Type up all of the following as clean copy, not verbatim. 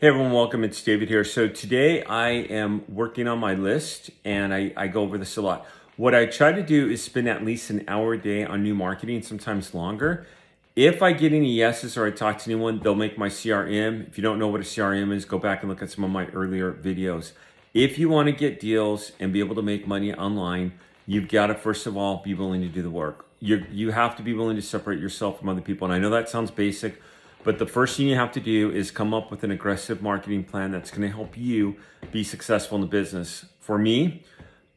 Hey everyone, welcome. It's David here. So today I am working on my list and I go over this a lot. What I try to do is spend at least an hour a day on new marketing, sometimes longer. If I get any yeses or I talk to anyone, they'll make my CRM. If you don't know what a CRM is, go back and look at some of my earlier videos. If you want to get deals and be able to make money online, you've got to, first of all, be willing to do the work. You have to be willing to separate yourself from other people. And I know that sounds basic, but the first thing you have to do is come up with an aggressive marketing plan that's going to help you be successful in the business. For me,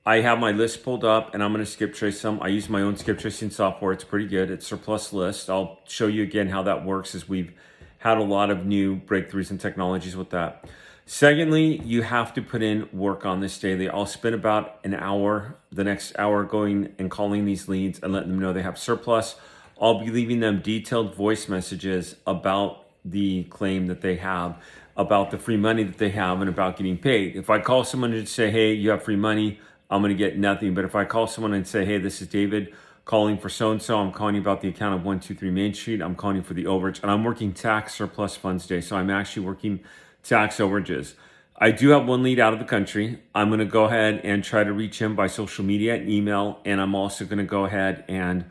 I have my list pulled up and I'm going to skip trace some. I use my own skip tracing software. It's pretty good. It's Surplus List. I'll show you again how that works, as we've had a lot of new breakthroughs and technologies with that. Secondly, you have to put in work on this daily. I'll spend about an hour, the next hour, going and calling these leads and letting them know they have surplus. I'll be leaving them detailed voice messages about the claim that they have, about the free money that they have, and about getting paid. If I call someone and say, hey, you have free money, I'm going to get nothing. But if I call someone and say, hey, this is David calling for so-and-so, I'm calling you about the account of 123 Main Street, I'm calling you for the overage, and I'm working tax surplus funds day. So I'm actually working tax overages. I do have one lead out of the country. I'm going to go ahead and try to reach him by social media and email, and I'm also going to go ahead and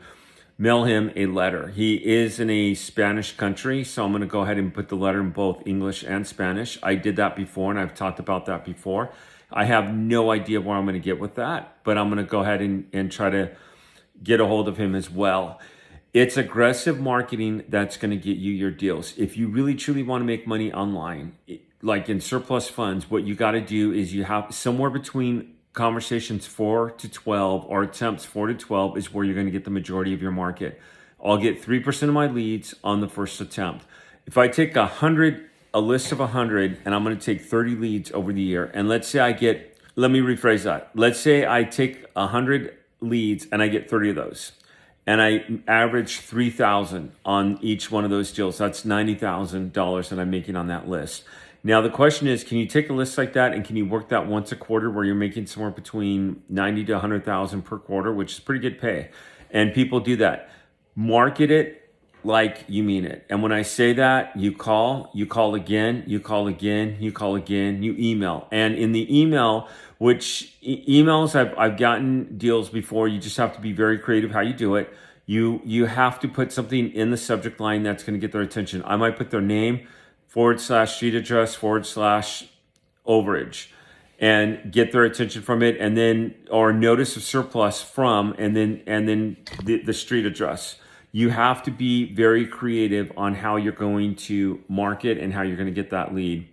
mail him a letter. He is in a Spanish country, so I'm going to go ahead and put the letter in both English and Spanish. I did that before, and I've talked about that before. I have no idea where I'm going to get with that, but I'm going to go ahead and try to get a hold of him as well. It's aggressive marketing that's going to get you your deals. If you really truly want to make money online, like in surplus funds, what you got to do is you have somewhere between conversations 4 to 12 or attempts 4 to 12 is where you're going to get the majority of your market. I'll get 3% of my leads on the first attempt. If I take a list of 100, and I'm going to take 30 leads over the year, and let's say let me rephrase that. Let's say I take 100 leads and I get 30 of those, and I average 3,000 on each one of those deals. That's $90,000 that I'm making on that list. Now, the question is, can you take a list like that and can you work that once a quarter where you're making somewhere between 90 to 100,000 per quarter, which is pretty good pay? And people do that. Market it like you mean it. And when I say that, you call again, you call again, you call again, you email. And in the email, emails, I've gotten deals before. You just have to be very creative how you do it. You have to put something in the subject line that's going to get their attention. I might put their name, /street address, /overage, and get their attention from it, and then, or notice of surplus from, and then the street address. You have to be very creative on how you're going to market and how you're going to get that lead.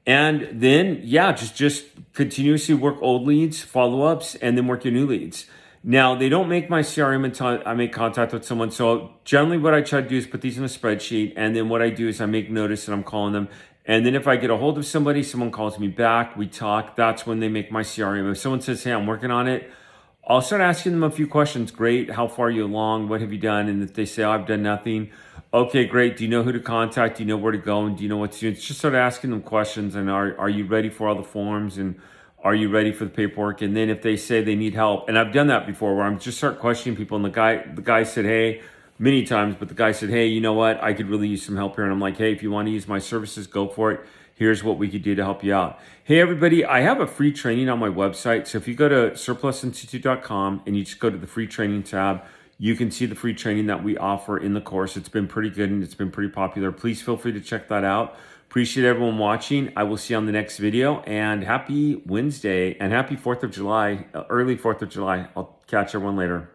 And then, just continuously work old leads, follow-ups, and then work your new leads. Now, they don't make my CRM until I make contact with someone. So generally what I try to do is put these in a spreadsheet. And then what I do is I make notice that I'm calling them. And then if I get a hold of somebody, someone calls me back, we talk, that's when they make my CRM. If someone says, hey, I'm working on it, I'll start asking them a few questions. Great. How far are you along? What have you done? And if they say, oh, I've done nothing. Okay, great. Do you know who to contact? Do you know where to go? And do you know what to do? It's just start asking them questions. And are you ready for all the forms? And are you ready for the paperwork? And then if they say they need help, and I've done that before where I'm just start questioning people, and the guy said, hey, many times, but the guy said, hey, you know what? I could really use some help here. And I'm like, hey, if you want to use my services, go for it. Here's what we could do to help you out. Hey, everybody, I have a free training on my website. So if you go to surplusinstitute.online and you just go to the free training tab, you can see the free training that we offer in the course. It's been pretty good and it's been pretty popular. Please feel free to check that out. Appreciate everyone watching. I will see you on the next video, and happy Wednesday and happy 4th of July, early 4th of July. I'll catch everyone later.